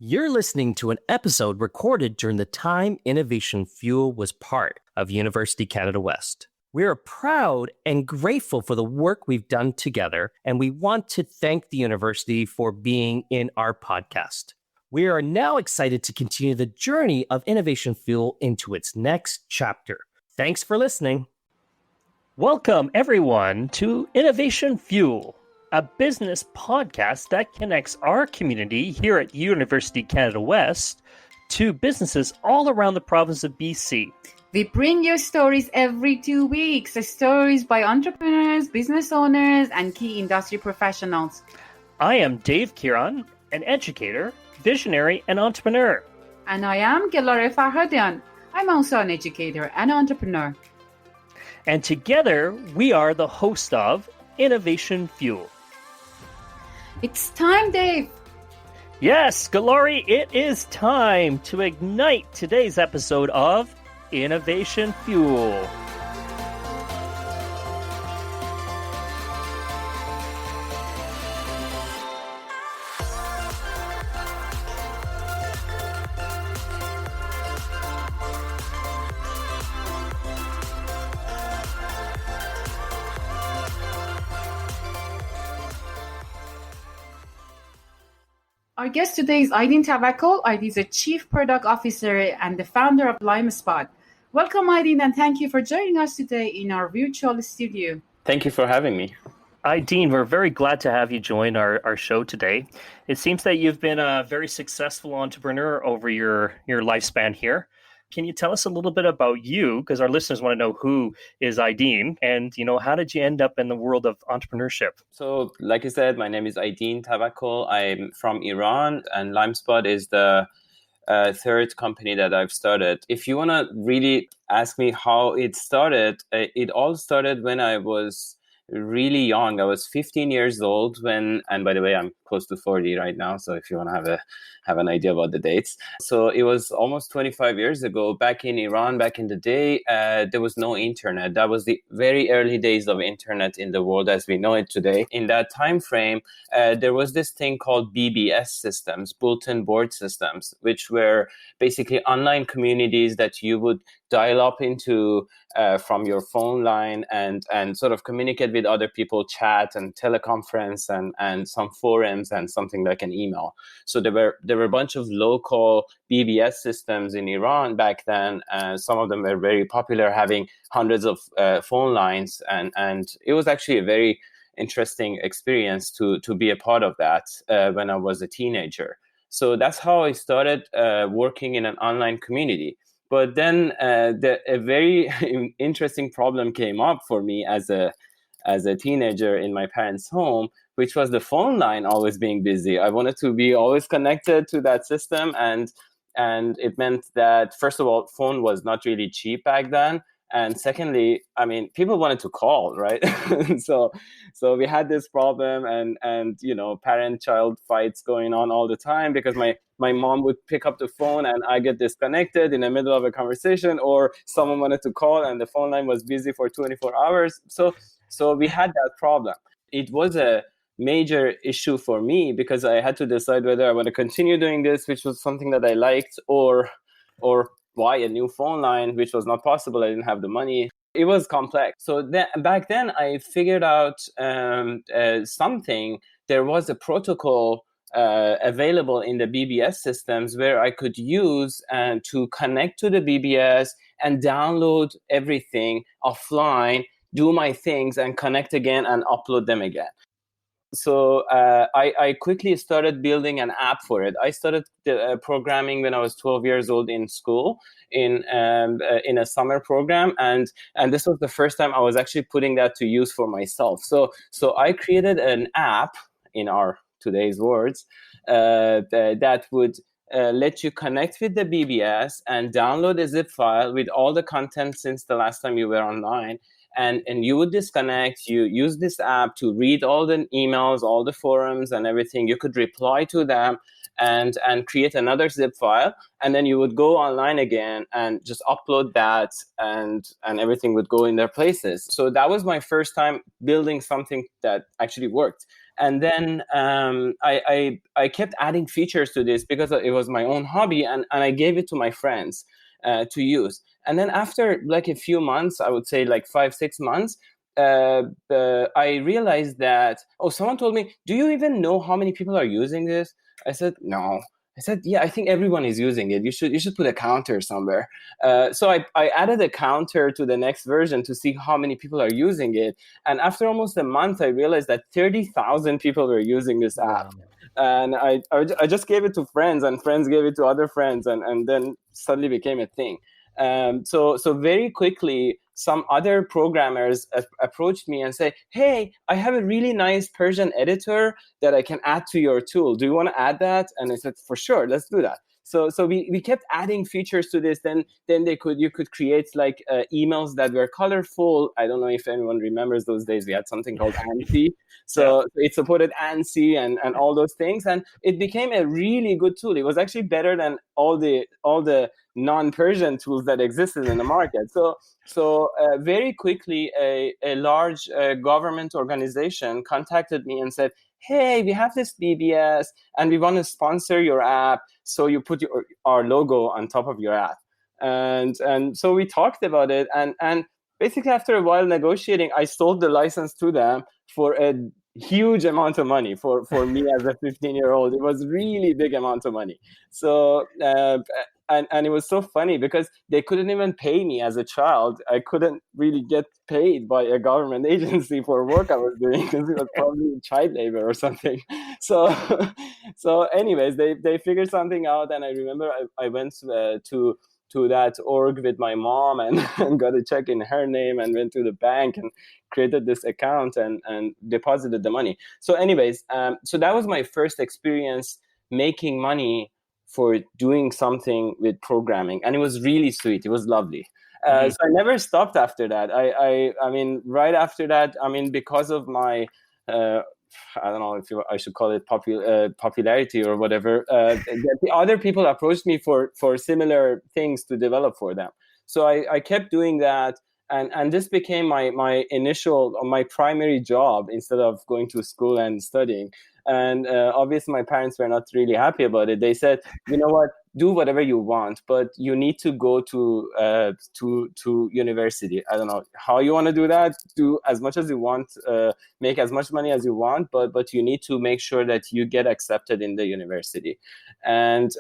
You're listening to an episode recorded during the time Innovation Fuel was part of University Canada West. We are proud and grateful for the work we've done together, and we want to thank the university for being in our podcast. We are now excited to continue the journey of Innovation Fuel into its next chapter. Thanks for listening. Welcome, everyone, to Innovation Fuel, a business podcast that connects our community here at University Canada West to businesses all around the province of BC. We bring you stories every 2 weeks, stories by entrepreneurs, business owners, and key industry professionals. I am Dave Kiran, an educator, visionary, and entrepreneur. And I am Gilore Farhadian. I'm also an educator and entrepreneur. And together, we are the host of Innovation Fuel. It's time, Dave. Yes, Galori, it is time to ignite today's episode of Innovation Fuel. Our guest today is Aidin Tavakkol. Aidin is a Chief Product Officer and the founder of LimeSpot. Welcome, Aidin, and thank you for joining us today in our virtual studio. Thank you for having me. Aidin, we're very glad to have you join our show today. It seems that you've been a very successful entrepreneur over your lifespan here. Can you tell us a little bit about you? Because our listeners want to know who is Aidin and, how did you end up in the world of entrepreneurship? So, like I said, my name is Aidin Tavakkol. I'm from Iran, and LimeSpot is the third company that I've started. If you want to really ask me how it started, it all started when I was really young. I was 15 years old and by the way, I'm close to 40 right now. So if you want to have an idea about the dates. So it was almost 25 years ago, back in Iran, back in the day, there was no internet. That was the very early days of internet in the world as we know it today. In that time frame, there was this thing called BBS systems, bulletin board systems, which were basically online communities that you would dial up into from your phone line and sort of communicate with other people, chat and teleconference and some forums and something like an email. So there were a bunch of local BBS systems in Iran back then. Some of them were very popular, having hundreds of phone lines, and it was actually a very interesting experience to be a part of that when I was a teenager. So that's how I started working in an online community. But then a very interesting problem came up for me as a teenager in my parents' home, which was the phone line always being busy. I wanted to be always connected to that system, and it meant that, first of all, phone was not really cheap back then. And secondly, people wanted to call, right? So we had this problem and parent-child fights going on all the time because my mom would pick up the phone and I get disconnected in the middle of a conversation, or someone wanted to call and the phone line was busy for 24 hours. So we had that problem. It was a major issue for me because I had to decide whether I want to continue doing this, which was something that I liked, or buy a new phone line, which was not possible. I didn't have the money. It was complex. So back then, I figured out something. There was a protocol available in the BBS systems where I could use to connect to the BBS and download everything offline, do my things, and connect again and upload them again. So I quickly started building an app for it. I started programming when I was 12 years old in school in a summer program, and this was the first time I was actually putting that to use for myself. So I created an app, in our today's words, that would let you connect with the BBS and download a zip file with all the content since the last time you were online. And you would disconnect, you use this app to read all the emails, all the forums and everything. You could reply to them and create another zip file. And then you would go online again and just upload that and everything would go in their places. So that was my first time building something that actually worked. And then I kept adding features to this because it was my own hobby, and I gave it to my friends to use. And then after like a few months, I would say like 5-6 months, I realized that, someone told me, do you even know how many people are using this? I said, no. I said, yeah, I think everyone is using it. You should put a counter somewhere. So I added a counter to the next version to see how many people are using it. And after almost a month, I realized that 30,000 people were using this app. Wow. And I just gave it to friends, and friends gave it to other friends, and then suddenly became a thing. So very quickly, some other programmers approached me and say, hey, I have a really nice Persian editor that I can add to your tool. Do you want to add that? And I said, for sure, let's do that. So we kept adding features to this. Then you could create like emails that were colorful. I don't know if anyone remembers those days. We had something called ANSI. So it supported ANSI and all those things. And it became a really good tool. It was actually better than all the non-Persian tools that existed in the market. So very quickly, a large government organization contacted me and said, hey, we have this BBS and we want to sponsor your app. So you put our logo on top of your app. And so we talked about it. And basically after a while negotiating, I sold the license to them for a huge amount of money for me as a 15-year-old. It was really big amount of money. So and it was so funny because they couldn't even pay me as a child. I couldn't really get paid by a government agency for work I was doing because it was probably child labor or something. So so anyways, they figured something out, and I remember I went to that org with my mom and got a check in her name and went to the bank and created this account and deposited the money. So anyways, so that was my first experience making money for doing something with programming, and it was really sweet. It was lovely. So I never stopped after that. I mean, right after that, I mean, because of my I don't know if I should call it popularity or whatever. The other people approached me for similar things to develop for them. So I kept doing that, and this became my primary job instead of going to school and studying. And obviously, my parents were not really happy about it. They said, you know what, do whatever you want, but you need to go to university. I don't know how you want to do that. Do as much as you want, make as much money as you want, but you need to make sure that you get accepted in the university. And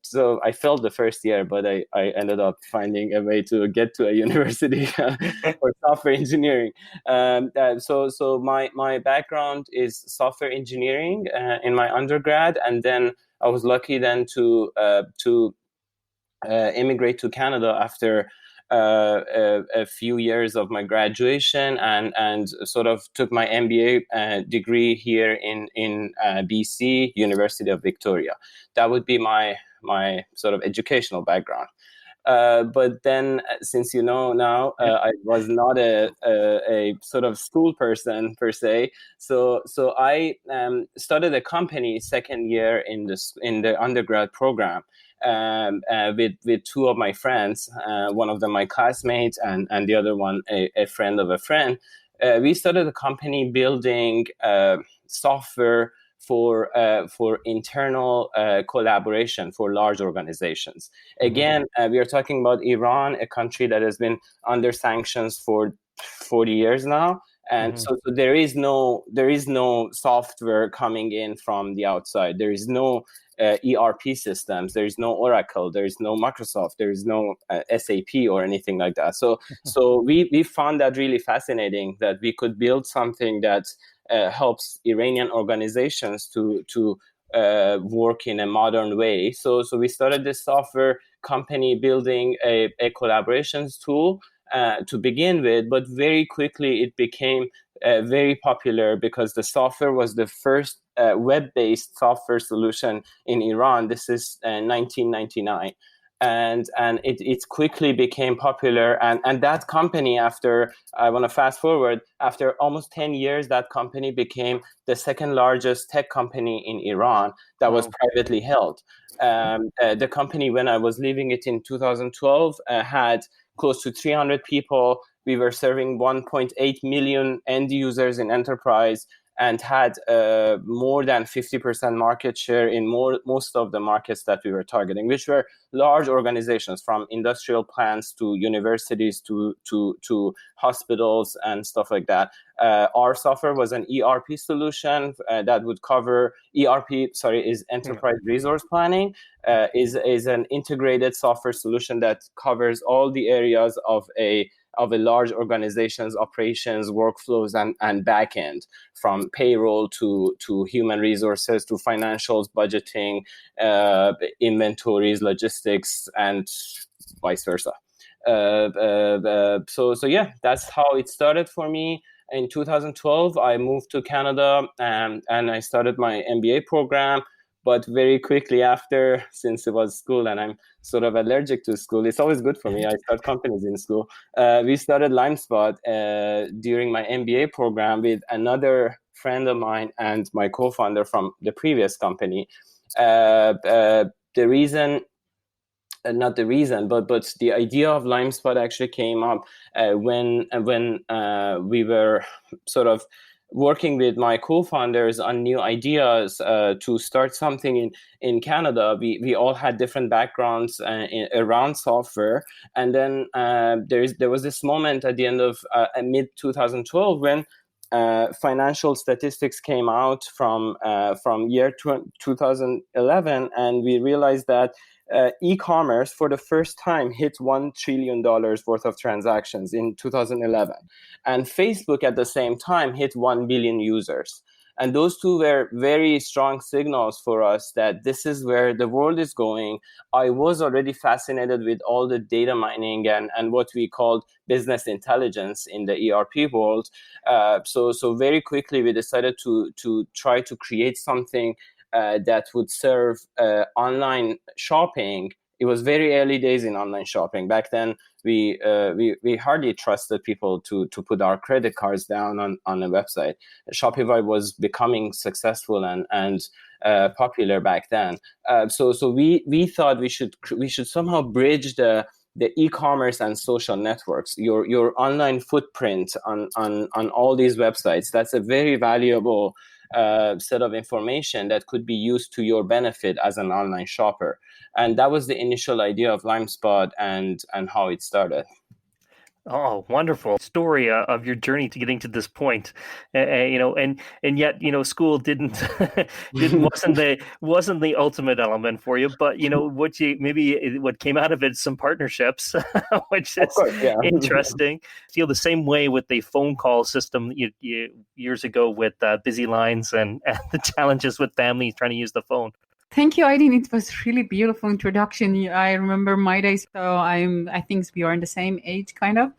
so I failed the first year, but I ended up finding a way to get to a university for software engineering. So my background is software engineering in my undergrad, and then I was lucky then to immigrate to Canada after a few years of my graduation, and sort of took my MBA degree here in BC, University of Victoria. That would be my sort of educational background. But then, since you know now, I was not a sort of school person per se. So I started a company second year in the undergrad program with two of my friends. One of them my classmates, and the other one a friend of a friend. We started a company building software for internal collaboration for large organizations. Again, we are talking about Iran, a country that has been under sanctions for 40 years now. And so there is no software coming in from the outside. There is no ERP systems. There is no Oracle. There is no Microsoft. There is no SAP or anything like that. So we found that really fascinating, that we could build something that helps Iranian organizations to work in a modern way. So we started this software company building a collaborations tool to begin with, but very quickly it became very popular because the software was the first web-based software solution in Iran. This is 1999. And it quickly became popular. And that company, after, I want to fast forward, after almost 10 years, that company became the second largest tech company in Iran that was privately held. The company, when I was leaving it in 2012, had close to 300 people. We were serving 1.8 million end users in enterprise. and had more than 50% market share in most of the markets that we were targeting, which were large organizations from industrial plants to universities to hospitals and stuff like that. Our software was an ERP solution that would cover is enterprise resource planning, is an integrated software solution that covers all the areas of a large organization's operations, workflows, and backend, from payroll to human resources to financials, budgeting, inventories, logistics, and vice versa. So yeah, that's how it started for me. In 2012, I moved to Canada and I started my MBA program. But very quickly after, since it was school and I'm sort of allergic to school, it's always good for me. I start companies in school. We started LimeSpot during my MBA program with another friend of mine and my co-founder from the previous company. The reason, not the reason, but the idea of LimeSpot actually came up when we were sort of working with my co-founders on new ideas to start something in Canada. We all had different backgrounds around software, and then there was this moment at the end of mid 2012 when financial statistics came out from year 2011, and we realized that e-commerce for the first time hit $1 trillion worth of transactions in 2011. And Facebook at the same time hit 1 billion users. And those two were very strong signals for us that this is where the world is going. I was already fascinated with all the data mining and what we called business intelligence in the ERP world. So very quickly we decided to try to create something that would serve online shopping. It was very early days in online shopping. Back then, we hardly trusted people to put our credit cards down on a website. Shopify was becoming successful and popular back then. So we thought we should somehow bridge the e-commerce and social networks, your online footprint on all these websites. That's a very valuable set of information that could be used to your benefit as an online shopper. And that was the initial idea of LimeSpot and how it started. Oh, wonderful story of your journey to getting to this point, and yet school didn't wasn't the ultimate element for you, but what came out of it, some partnerships, which is interesting. Feel the same way with the phone call system years ago with busy lines and the challenges with families trying to use the phone. Thank you, Aidin. It was really beautiful introduction. I remember my days, so I think we are in the same age, kind of.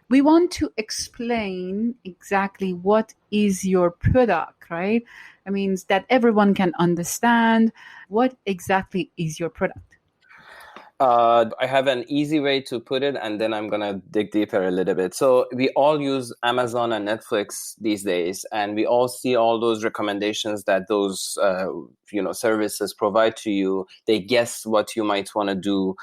We want to explain exactly what is your product, right? I mean, that everyone can understand what exactly is your product. I have an easy way to put it, and then I'm going to dig deeper a little bit. So we all use Amazon and Netflix these days, and we all see all those recommendations that those services provide to you. They guess what you might want to do,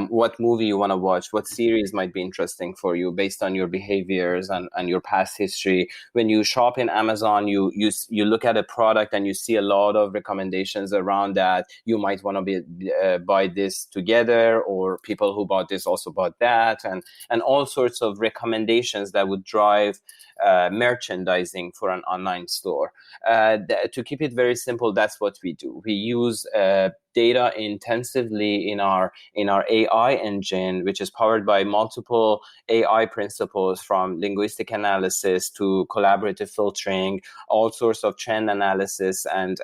what movie you want to watch, what series might be interesting for you based on your behaviors and your past history. When you shop in Amazon, you look at a product and you see a lot of recommendations around that. You might want to buy this together, or people who bought this also bought that, and all sorts of recommendations that would drive merchandising for an online store. To keep it very simple, that's what we do. We use data intensively in our AI engine, which is powered by multiple AI principles, from linguistic analysis to collaborative filtering, all sorts of trend analysis and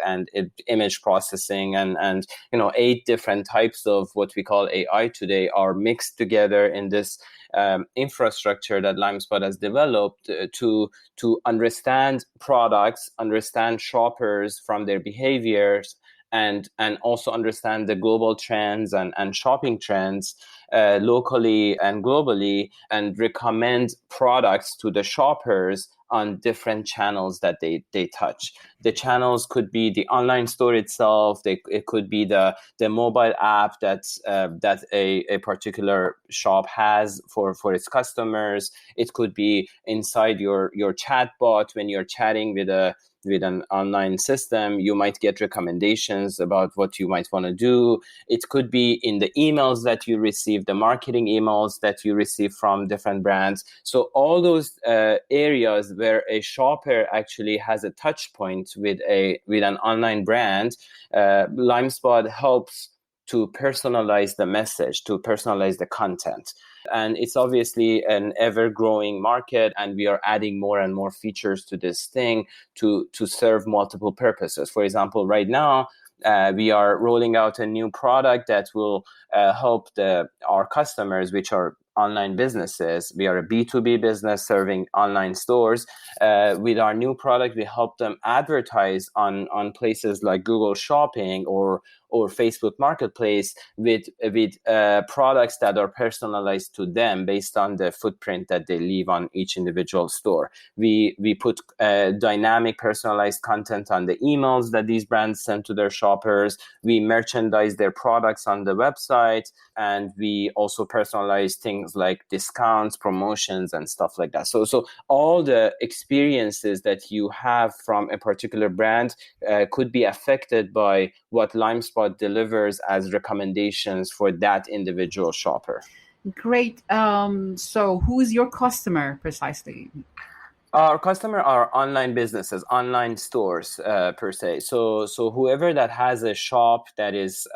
image processing, and 8 different types of what we call AI today are mixed together in this infrastructure that LimeSpot has developed to understand products, understand shoppers from their behaviors, and also understand the global trends and shopping trends locally and globally, and recommend products to the shoppers on different channels that they touch. The channels could be the online store itself. It could be the mobile app that a particular shop has for its customers. It could be inside your chat bot when you're chatting with an online system. You might get recommendations about what you might want to do. It could be in the emails that you receive, the marketing emails that you receive from different brands. So all those areas where a shopper actually has a touch point with an online brand, LimeSpot helps to personalize the message, to personalize the content. And it's obviously an ever-growing market, and we are adding more and more features to this thing to serve multiple purposes. For example, right now, we are rolling out a new product that will help our customers, which are online businesses. We are a B2B business serving online stores. With our new product, we help them advertise on places like Google Shopping or Facebook Marketplace with products that are personalized to them based on the footprint that they leave on each individual store. We put dynamic personalized content on the emails that these brands send to their shoppers. We merchandise their products on the website, and we also personalize things like discounts, promotions, and stuff like that. So all the experiences that you have from a particular brand could be affected by what LimeSpot delivers as recommendations for that individual shopper. Great. So who is your customer precisely? Our customer are online businesses, online stores per se. So whoever that has a shop that is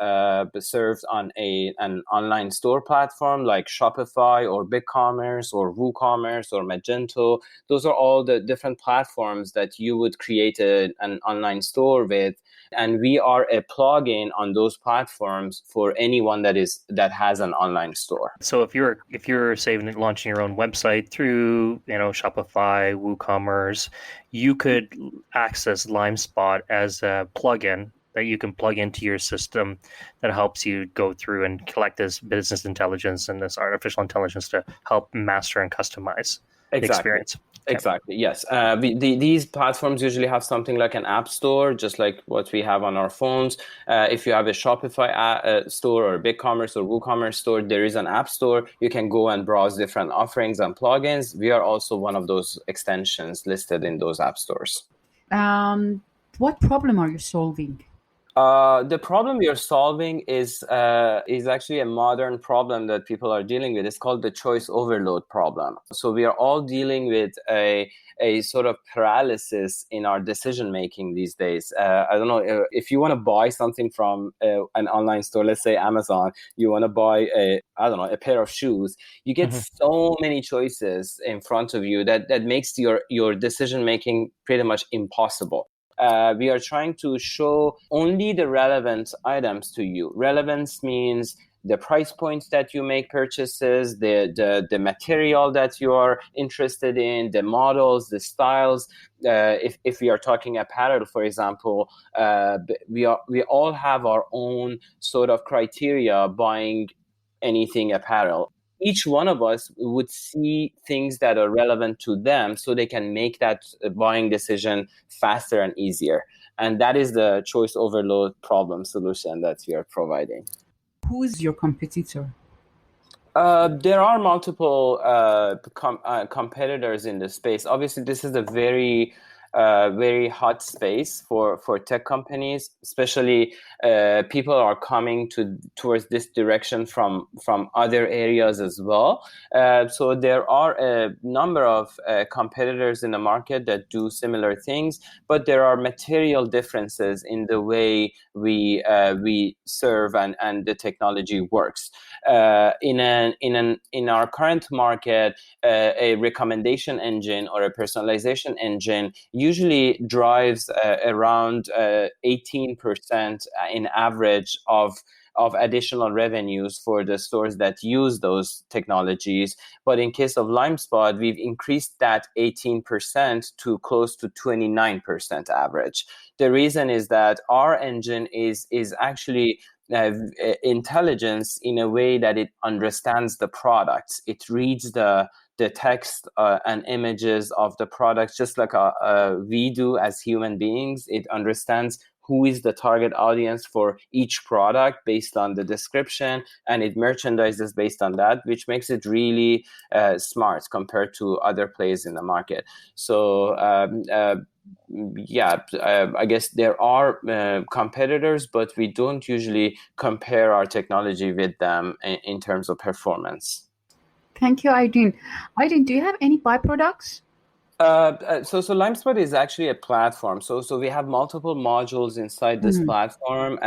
served on an online store platform like Shopify or BigCommerce or WooCommerce or Magento, those are all the different platforms that you would create an online store with. And we are a plugin on those platforms for anyone that has an online store. So if you're say launching your own website through Shopify, WooCommerce, you could access LimeSpot as a plugin that you can plug into your system that helps you go through and collect this business intelligence and this artificial intelligence to help master and customize the experience. Exactly. Yes. These platforms usually have something like an app store, just like what we have on our phones. If you have a Shopify store or a BigCommerce or WooCommerce store, there is an app store. You can go and browse different offerings and plugins. We are also one of those extensions listed in those app stores. What problem are you solving? The problem we are solving is actually a modern problem that people are dealing with. It's called the choice overload problem. So we are all dealing with a sort of paralysis in our decision making these days. I don't know if you want to buy something from an online store, let's say Amazon. You want to buy a pair of shoes. You get so many choices in front of you that makes your decision making pretty much impossible. We are trying to show only the relevant items to you. Relevance means the price points that you make purchases, the material that you are interested in, the models, the styles. If we are talking apparel, for example, we all have our own sort of criteria buying anything apparel. Each one of us would see things that are relevant to them so they can make that buying decision faster and easier. And that is the choice overload problem solution that we are providing. Who is your competitor? There are multiple competitors in the space. Obviously, this is a very hot space for tech companies, especially people are coming towards this direction from other areas as well. So there are a number of competitors in the market that do similar things, but there are material differences in the way we serve and the technology works. In our current market, a recommendation engine or a personalization engine usually drives around 18% in average of additional revenues for the stores that use those technologies. But in case of LimeSpot, we've increased that 18% to close to 29% average. The reason is that our engine is actually intelligence in a way that it understands the products. It reads the the text and images of the products, just like we do as human beings. It understands who is the target audience for each product based on the description, and it merchandises based on that, which makes it really smart compared to other players in the market. So I guess there are competitors, but we don't usually compare our technology with them in terms of performance. Thank you, Aidin. Aidin, do you have any byproducts? So LimeSpot is actually a platform. So we have multiple modules inside this platform,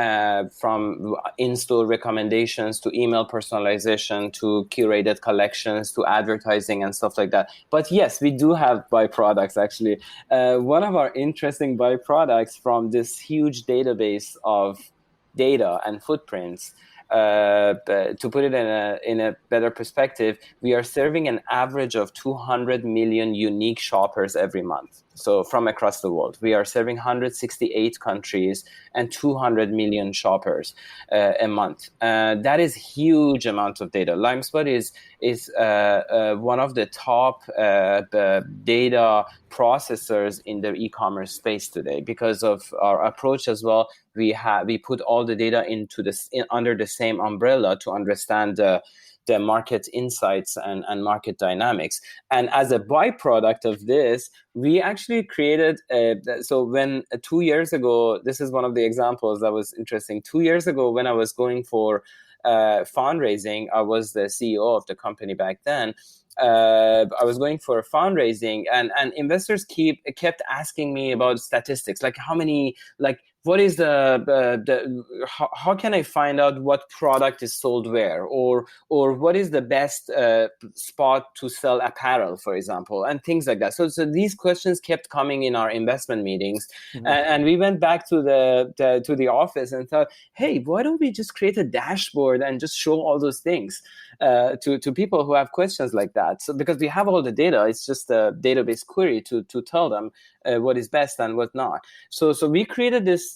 from in-store recommendations to email personalization to curated collections to advertising and stuff like that. But yes, we do have byproducts actually. One of our interesting byproducts from this huge database of data and footprints, to put it in a better perspective, we are serving an average of 200 million unique shoppers every month. So from across the world, we are serving 168 countries and 200 million shoppers a month. That is huge amount of data. LimeSpot is one of the top data processors in the e-commerce space today because of our approach as well. We put all the data under the same umbrella to understand the market insights and market dynamics. And as a byproduct of this, we actually created, so when 2 years ago, this is one of the examples that was interesting. 2 years ago, when I was going for fundraising, I was the CEO of the company back then. I was going for a fundraising, and investors kept asking me about statistics, like how many, like what is how can I find out what product is sold where, or what is the best spot to sell apparel, for example, and things like that. So these questions kept coming in our investment meetings, and we went back to the office and thought, hey, why don't we just create a dashboard and just show all those things to people who have questions like that? So because we have all the data, it's just a database query to tell them what is best and what not. So we created this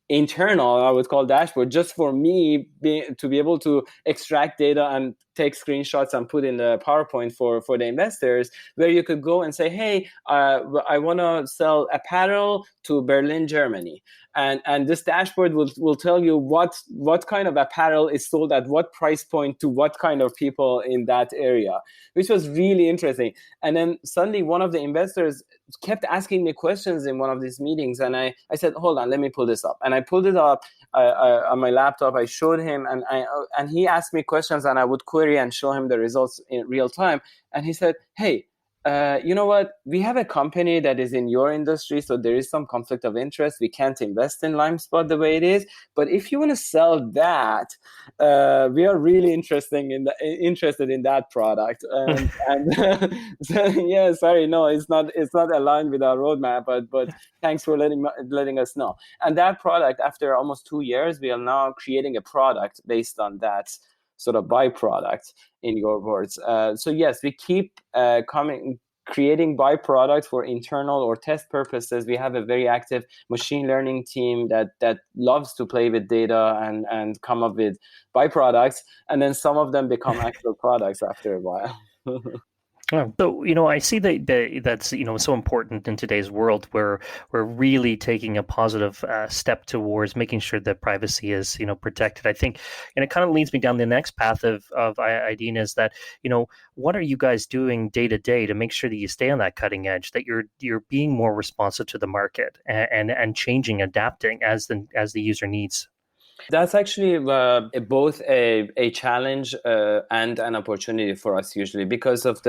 internal, I would call, dashboard just for me to be able to extract data and take screenshots and put in the PowerPoint for the investors, where you could go and say, hey, I want to sell apparel to Berlin, Germany. And this dashboard will tell you what kind of apparel is sold at what price point to what kind of people in that area, which was really interesting. And then suddenly one of the investors kept asking me questions in one of these meetings, and I said, hold on, let me pull this up. And I pulled it up on my laptop. I showed him, and he asked me questions, and I would query and show him the results in real time. And he said, hey, you know what? We have a company that is in your industry, so there is some conflict of interest. We can't invest in LimeSpot the way it is. But if you want to sell that, we are really interested in that product. And so, yeah, sorry, no, it's not aligned with our roadmap. But thanks for letting us know. And that product, after almost 2 years, we are now creating a product based on that sort of byproduct, in your words. So yes, we keep creating byproducts for internal or test purposes. We have a very active machine learning team that loves to play with data and come up with byproducts, and then some of them become actual products after a while. So, I see that's, so important in today's world, where we're really taking a positive step towards making sure that privacy is, protected. I think, and it kind of leads me down the next path of Aidin, is that, what are you guys doing day to day to make sure that you stay on that cutting edge, that you're being more responsive to the market and changing, adapting as the user needs? That's actually both a challenge and an opportunity for us, usually, because of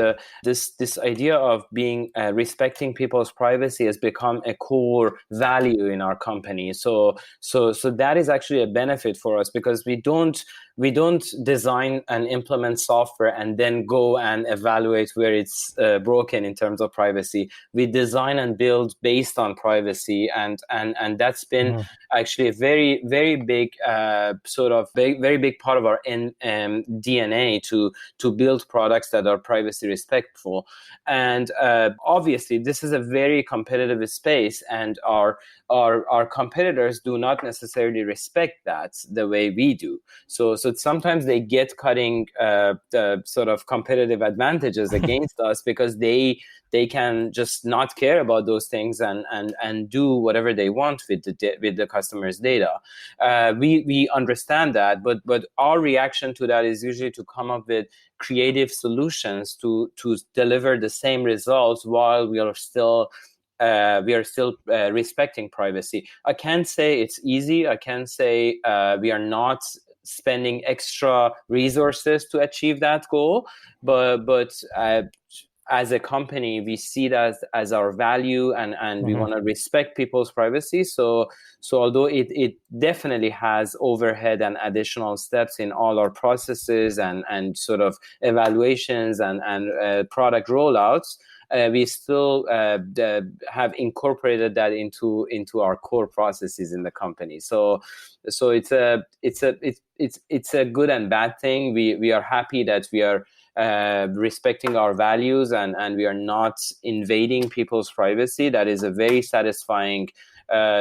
this idea of being respecting people's privacy has become a core value in our company. So that is actually a benefit for us, because we don't design and implement software and then go and evaluate where it's broken in terms of privacy. We design and build based on privacy, and that's been actually a very, very big sort of very big part of our DNA to build products that are privacy respectful. And obviously, this is a very competitive space, and our competitors do not necessarily respect that the way we do. So sometimes they get cutting the sort of competitive advantages against us because they can just not care about those things and do whatever they want with the customer's data. We understand that, but our reaction to that is usually to come up with creative solutions to deliver the same results while we are still respecting privacy. I can't say it's easy. I can't say we are not spending extra resources to achieve that goal, but as a company, we see that as our value, and we want to respect people's privacy. So although it definitely has overhead and additional steps in all our processes and sort of evaluations and product rollouts, we still have incorporated that into our core processes in the company. So it's a good and bad thing. We are happy that we are respecting our values and we are not invading people's privacy. That is a very satisfying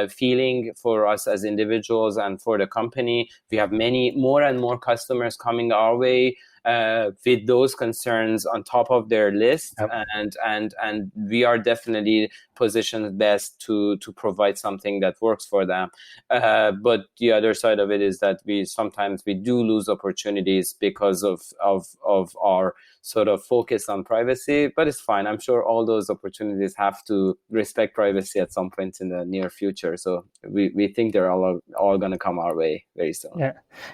feeling for us as individuals and for the company. We have more and more customers coming our way with those concerns on top of their list. Yep. And we are definitely positioned best to provide something that works for them. But the other side of it is that we sometimes do lose opportunities because of our sort of focus on privacy, but it's fine. I'm sure all those opportunities have to respect privacy at some point in the near future. So we think they're all going to come our way very soon. Yeah.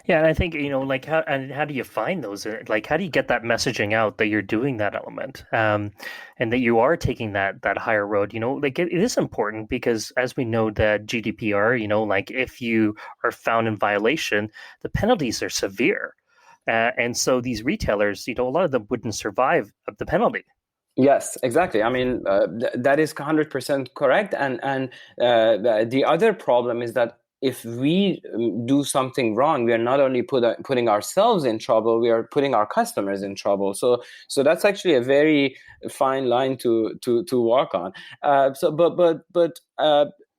And I think, like how do you find those? Like, how do you get that messaging out that you're doing that element, and that you are taking that higher road? Like it is important because, as we know, that GDPR, like if you are found in violation, the penalties are severe. And so these retailers, a lot of them wouldn't survive the penalty. Yes, exactly. I mean, that is 100% correct. And the other problem is that if we do something wrong, we are not only putting ourselves in trouble, we are putting our customers in trouble. So that's actually a very fine line to walk on. But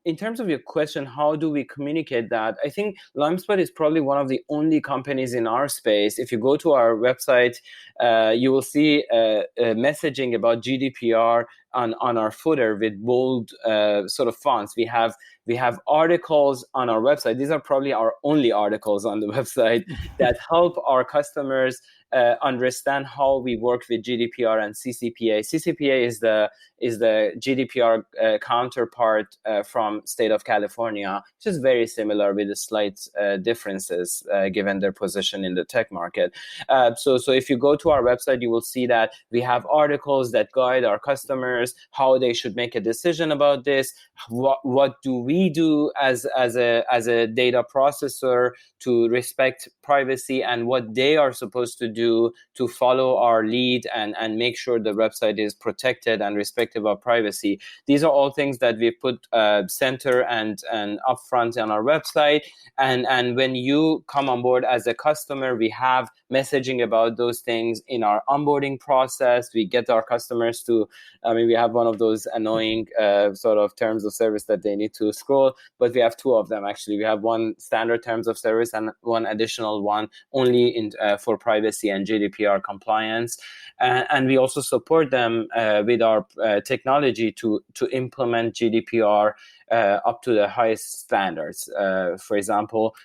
in terms of your question, how do we communicate that? I think LimeSpot is probably one of the only companies in our space. If you go to our website, you will see messaging about GDPR on our footer with bold sort of fonts. We have articles on our website. These are probably our only articles on the website that help our customers understand how we work with GDPR and CCPA. CCPA is the GDPR counterpart from state of California, which is very similar with the slight differences given their position in the tech market. So if you go to our website, you will see that we have articles that guide our customers how they should make a decision about this. What do we do as a data processor to respect privacy, and what they are supposed to do to follow our lead and make sure the website is protected and respective of privacy. These are all things that we put center and upfront on our website. And when you come on board as a customer, we have messaging about those things in our onboarding process. We get our customers to, we have one of those annoying sort of terms of service that they need to scroll, but we have two of them actually. We have one standard terms of service and one additional one only for privacy and GDPR compliance. And we also support them with our technology to implement GDPR up to the highest standards. For example,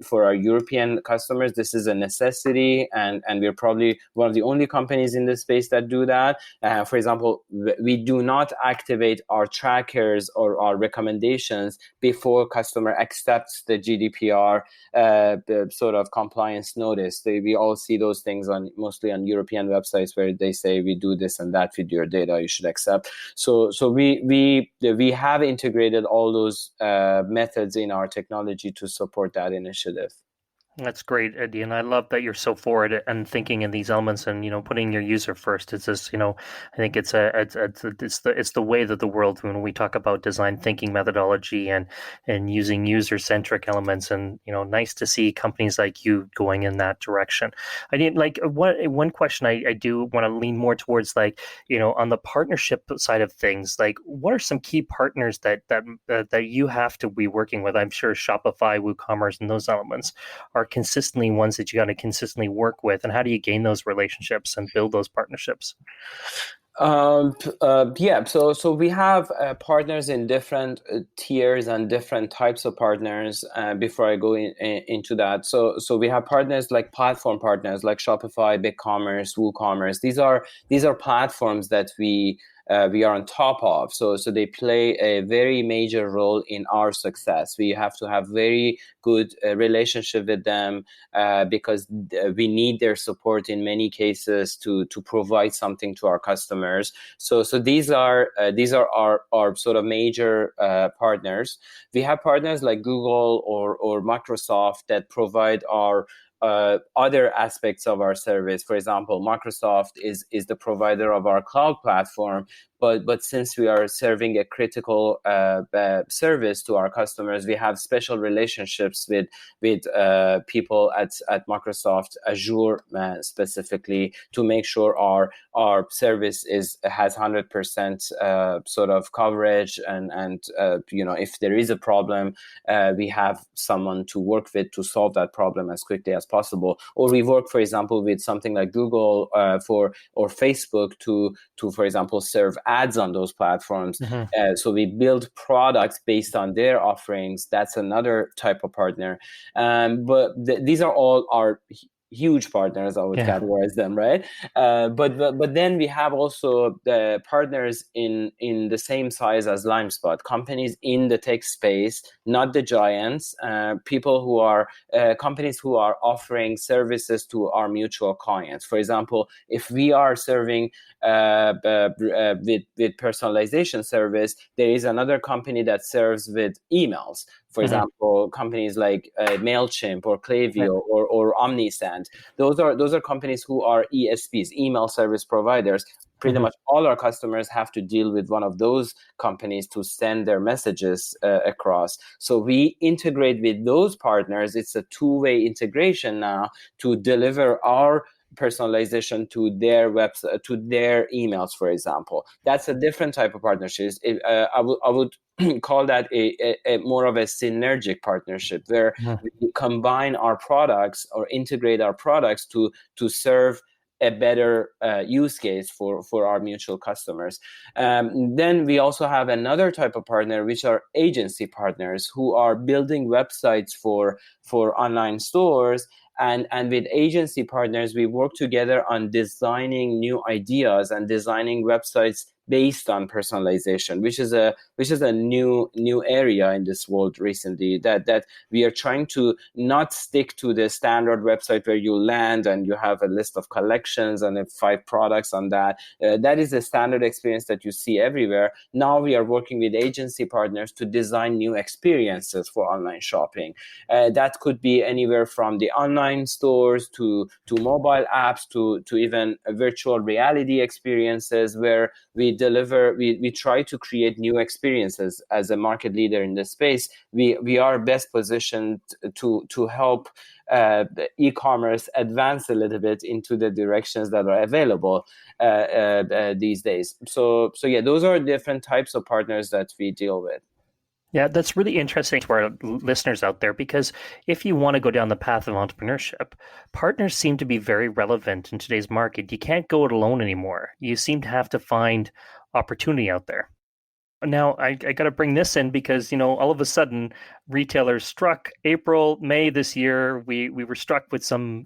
for our European customers, this is a necessity, and we're probably one of the only companies in this space that do that. For example, we do not activate our trackers or our recommendations before customer accepts the GDPR the sort of compliance notice. We all see those things mostly on European websites where they say we do this and that with your data, you should accept. So we have integrated all those methods in our technology to support that initiative. That's great, Eddie, and I love that you're so forward and thinking in these elements, and putting your user first. It's just I think it's the way that the world, when we talk about design thinking methodology and using user centric elements, and nice to see companies like you going in that direction. I didn't like one question I do want to lean more towards, like on the partnership side of things. Like, what are some key partners that you have to be working with? I'm sure Shopify, WooCommerce, and those elements are consistently ones that you got to consistently work with, and how do you gain those relationships and build those partnerships? Yeah, so we have partners in different tiers and different types of partners. Before I go into that, so we have partners like platform partners like Shopify, BigCommerce, WooCommerce. These are platforms that we are on top of. So they play a very major role in our success. We have to have very good relationship with them because we need their support in many cases to provide something to our customers. So these are our sort of major partners. We have partners like Google or Microsoft that provide our other aspects of our service. For example, Microsoft is the provider of our cloud platform, but since we are serving a critical service to our customers, we have special relationships with people at Microsoft Azure specifically, to make sure our service has 100% sort of coverage, and if there is a problem, we have someone to work with to solve that problem as quickly as possible. Or we work, for example, with something like Google or Facebook to for example serve ads on those platforms. Mm-hmm. So we build products based on their offerings. That's another type of partner. But these are all our huge partners, I would categorize them, right? But then we have also the partners in the same size as LimeSpot, companies in the tech space, not the giants, people who are companies who are offering services to our mutual clients. For example, if we are serving with personalization service, there is another company that serves with emails. For example, companies like MailChimp or Klaviyo or OmniSend. Those are companies who are ESPs, email service providers. Pretty much all our customers have to deal with one of those companies to send their messages across. So we integrate with those partners. It's a two-way integration now to deliver our personalization to their website, to their emails, for example. That's a different type of partnerships. I would call that a more of a synergic partnership, where we combine our products or integrate our products to serve a better use case for our mutual customers. Then we also have another type of partner, which are agency partners who are building websites for online stores. And with agency partners, we work together on designing new ideas and designing websites based on personalization, which is a new area in this world recently, that we are trying to not stick to the standard website where you land and you have a list of collections and 5 products on that. That is a standard experience that you see everywhere. Now we are working with agency partners to design new experiences for online shopping. That could be anywhere from the online stores to mobile apps to even virtual reality experiences, where we try to create new experiences. As a market leader in this space, we are best positioned to help the e-commerce advance a little bit into the directions that are available these days. So yeah, those are different types of partners that we deal with. Yeah, that's really interesting to our listeners out there, because if you want to go down the path of entrepreneurship, partners seem to be very relevant in today's market. You can't go it alone anymore. You seem to have to find opportunity out there. Now, I got to bring this in because, all of a sudden, retailers struck April, May this year. We were struck with some,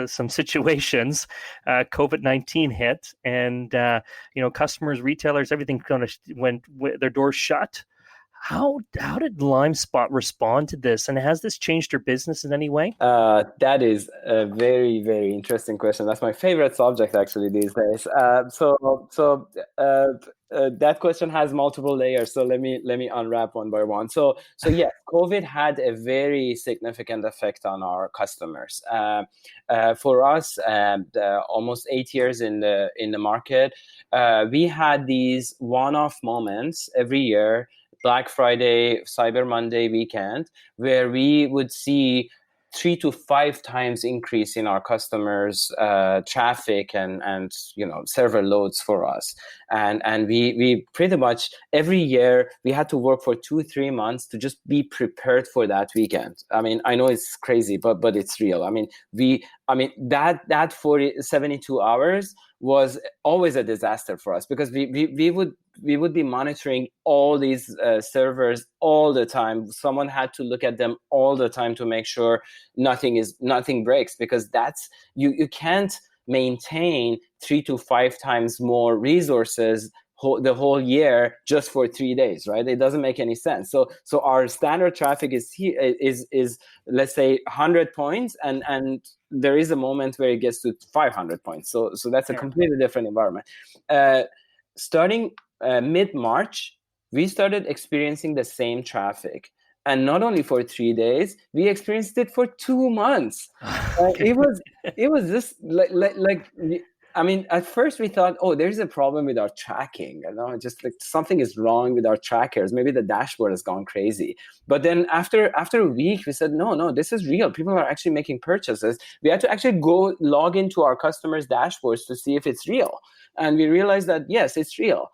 some situations. COVID-19 hit, and, customers, retailers, everything kind of went, their doors shut. How did LimeSpot respond to this, and has this changed your business in any way? That is a very, very interesting question. That's my favorite subject actually these days. That question has multiple layers. So let me unwrap one by one. So yeah, COVID had a very significant effect on our customers. For us, almost 8 years in the market, we had these one-off moments every year. Black Friday, Cyber Monday weekend, where we would see 3 to 5 times increase in our customers' traffic and server loads for us, and we pretty much every year we had to work for 2-3 months to just be prepared for that weekend. I mean, I know it's crazy, but it's real. I mean, that 72 hours was always a disaster for us, because we would be monitoring all these servers all the time. Someone had to look at them all the time to make sure nothing breaks, because that's you can't maintain 3 to 5 times more resources the whole year just for 3 days, right? It doesn't make any sense. So our standard traffic is let's say 100 points, and there is a moment where it gets to 500 points. So that's a completely different environment. Starting mid-March, we started experiencing the same traffic. And not only for 3 days, we experienced it for 2 months. It was just like I mean, at first we thought, oh, there's a problem with our tracking. Just like something is wrong with our trackers. Maybe the dashboard has gone crazy. But then after a week, we said, no, this is real. People are actually making purchases. We had to actually go log into our customers' dashboards to see if it's real. And we realized that, yes, it's real.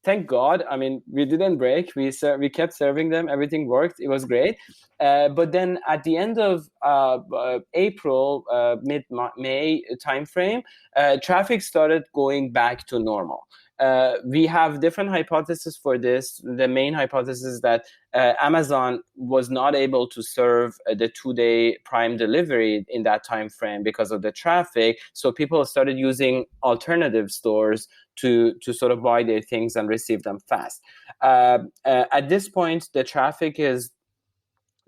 Thank God, I mean, we didn't break. We kept serving them. Everything worked. It was great. But then at the end of April, mid-May timeframe, traffic started going back to normal. We have different hypotheses for this. The main hypothesis is that Amazon was not able to serve the 2-day Prime delivery in that time frame because of the traffic. So people started using alternative stores to sort of buy their things and receive them fast. At this point, the traffic is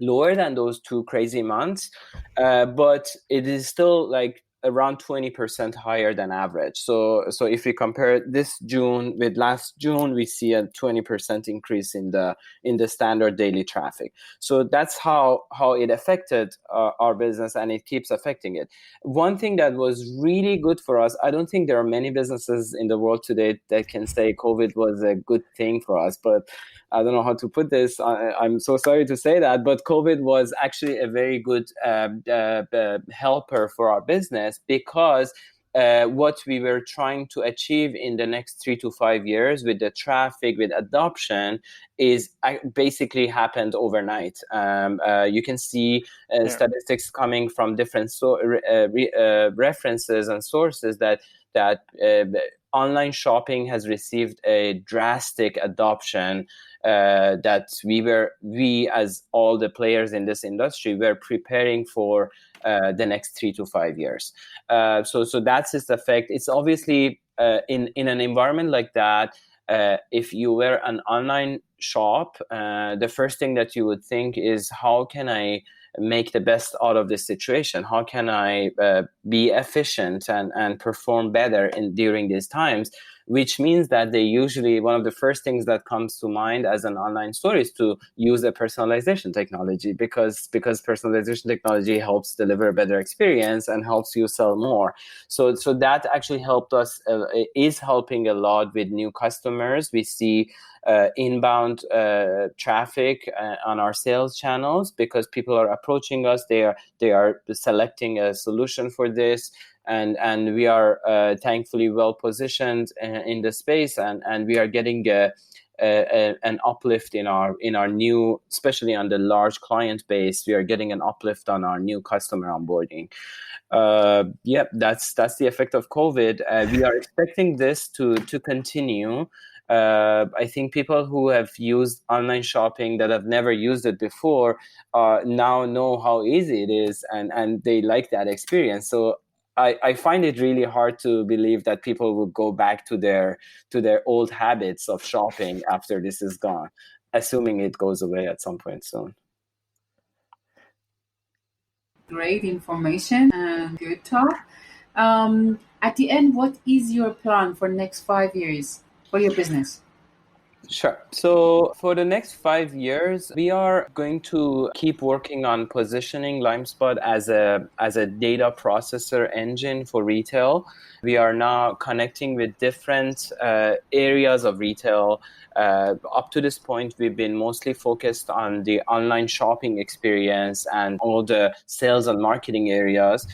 lower than those 2 crazy months, but it is still like around 20% higher than average. So if we compare this June with last June, we see a 20% increase in the standard daily traffic. So that's how it affected our business, and it keeps affecting it. One thing that was really good for us, I don't think there are many businesses in the world today that can say COVID was a good thing for us, but I don't know how to put this. I'm so sorry to say that, but COVID was actually a very good helper for our business, because what we were trying to achieve in the next 3 to 5 years with the traffic, with adoption, is basically happened overnight. You can see statistics coming from different references and sources that online shopping has received a drastic adoption that we as all the players in this industry were preparing for the next 3 to 5 years. So that's its effect. It's obviously in an environment like that, if you were an online shop, the first thing that you would think is, how can I make the best out of this situation? How can I be efficient and perform better during these times? Which means that they usually, one of the first things that comes to mind as an online store is to use a personalization technology, because personalization technology helps deliver a better experience and helps you sell more. So that actually helped us, is helping a lot with new customers. We see inbound traffic on our sales channels, because people are approaching us. They are selecting a solution for this, and we are thankfully well positioned in the space, and we are getting an uplift in our new, especially on the large client base. We are getting an uplift on our new customer onboarding. That's the effect of COVID. We are expecting this to continue. I think people who have used online shopping that have never used it before now know how easy it is, and they like that experience. So I find it really hard to believe that people will go back to their old habits of shopping after this is gone, assuming it goes away at some point soon. Great information and good talk. At the end, what is your plan for the next 5 years for your business? Sure. So for the next 5 years, we are going to keep working on positioning LimeSpot as a data processor engine for retail. We are now connecting with different areas of retail. Up to this point, we've been mostly focused on the online shopping experience and all the sales and marketing areas.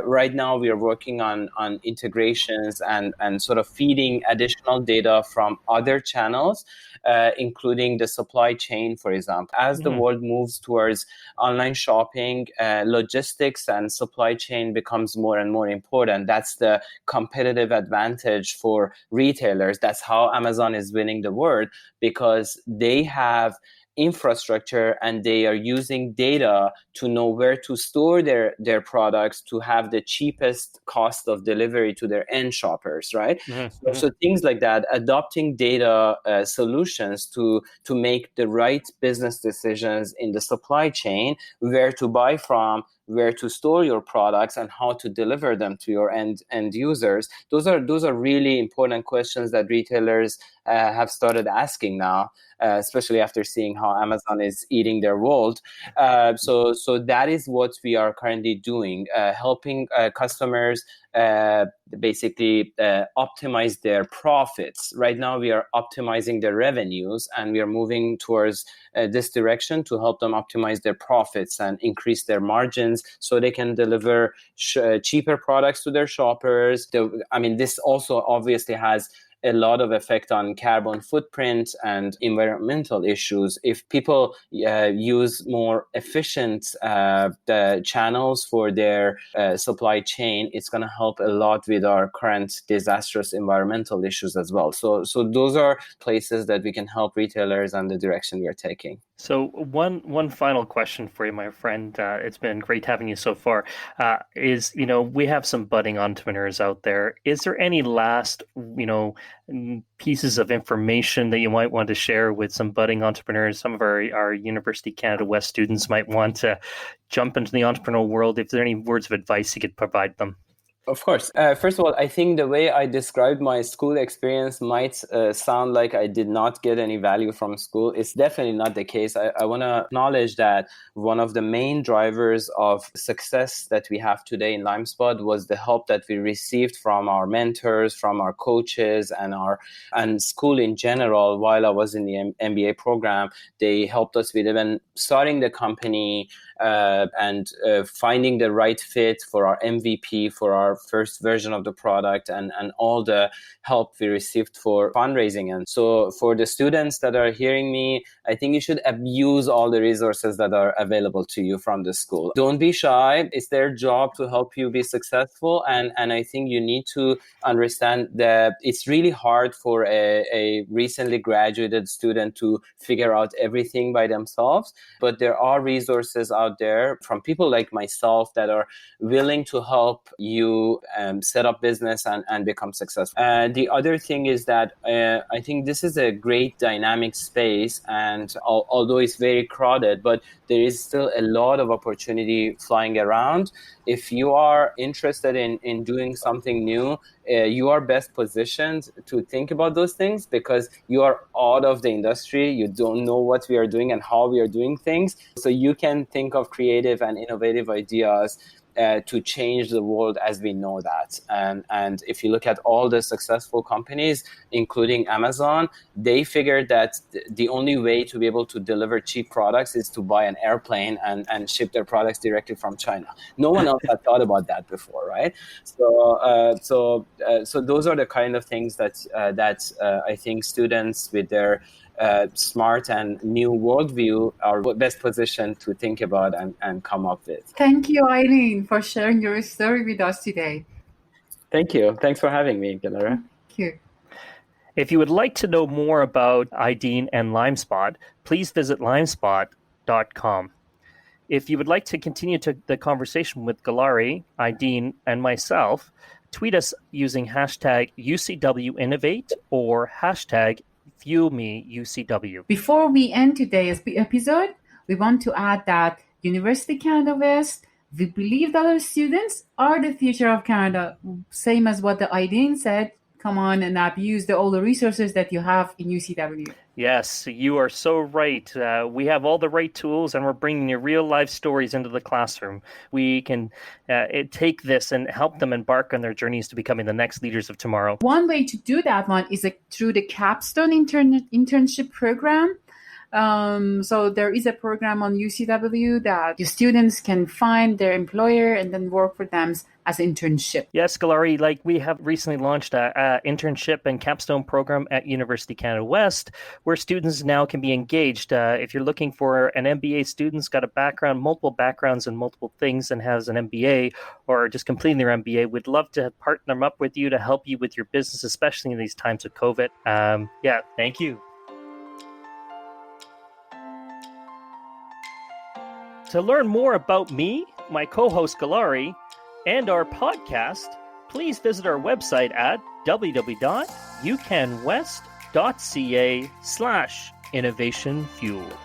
Right now, we are working on integrations and sort of feeding additional data from other channels, including the supply chain, for example. As the world moves towards online shopping, logistics and supply chain becomes more and more important. That's the competitive advantage for retailers. That's how Amazon is winning the world, because they have infrastructure and they are using data to know where to store their products to have the cheapest cost of delivery to their end shoppers, right? So things like that, adopting data solutions to make the right business decisions in the supply chain, where to buy from, where to store your products, and how to deliver them to your end users. Those are really important questions that retailers have started asking now, especially after seeing how Amazon is eating their world. So that is what we are currently doing, helping customers basically optimize their profits. Right now, we are optimizing their revenues, and we are moving towards this direction to help them optimize their profits and increase their margins so they can deliver cheaper products to their shoppers. This also obviously has a lot of effect on carbon footprint and environmental issues. If people use more efficient channels for their supply chain, it's going to help a lot with our current disastrous environmental issues as well. So those are places that we can help retailers and the direction we are taking. So one final question for you, my friend. It's been great having you so far. We have some budding entrepreneurs out there. Is there any last, pieces of information that you might want to share with some budding entrepreneurs? Some of our University Canada West students might want to jump into the entrepreneurial world. If there are any words of advice you could provide them. Of course. First of all, I think the way I described my school experience might sound like I did not get any value from school. It's definitely not the case. I want to acknowledge that one of the main drivers of success that we have today in LimeSpot was the help that we received from our mentors, from our coaches, and school in general. While I was in the MBA program, they helped us with even starting the company and finding the right fit for our MVP, for our first version of the product, and all the help we received for fundraising. And so for the students that are hearing me, I think you should use all the resources that are available to you from the school. Don't be shy. It's their job to help you be successful. And I think you need to understand that it's really hard for a recently graduated student to figure out everything by themselves. But there are resources out there from people like myself that are willing to help you set up business and become successful. The other thing is that I think this is a great dynamic space, and although it's very crowded, but there is still a lot of opportunity flying around. If you are interested in doing something new, you are best positioned to think about those things because you are out of the industry. You don't know what we are doing and how we are doing things. So you can think of creative and innovative ideas to change the world as we know that. And if you look at all the successful companies, including Amazon, they figured that the only way to be able to deliver cheap products is to buy an airplane and ship their products directly from China. No one else had thought about that before, right? So those are the kind of things that I think students with their smart and new worldview are best positioned to think about and come up with. Thank you, Aidin, for sharing your story with us today. Thank you. Thanks for having me, Galera. Thank you. If you would like to know more about Aidin and LimeSpot, please visit limespot.com. If you would like to continue the conversation with Galari, Aidin, and myself, tweet us using hashtag UCWInnovate or hashtag FuelMeUCW. Before we end today's episode, we want to add that University Canada West, we believe that our students are the future of Canada. Same as what the Aidin said, come on and abuse all the resources that you have in UCW. Yes, you are so right. We have all the right tools, and we're bringing your real life stories into the classroom. We can take this and help them embark on their journeys to becoming the next leaders of tomorrow. One way to do that one is through the Capstone internship program. So there is a program on UCW that your students can find their employer and then work for them as an internship. Yes, Galari, like we have recently launched a internship and capstone program at University Canada West, where students now can be engaged. If you're looking for an MBA student who's got a background, multiple backgrounds in multiple things and has an MBA or just completing their MBA, we'd love to partner them up with you to help you with your business, especially in these times of COVID. Thank you. To learn more about me, my co-host Galari, and our podcast, please visit our website at www.ucanwest.ca/innovationfuel.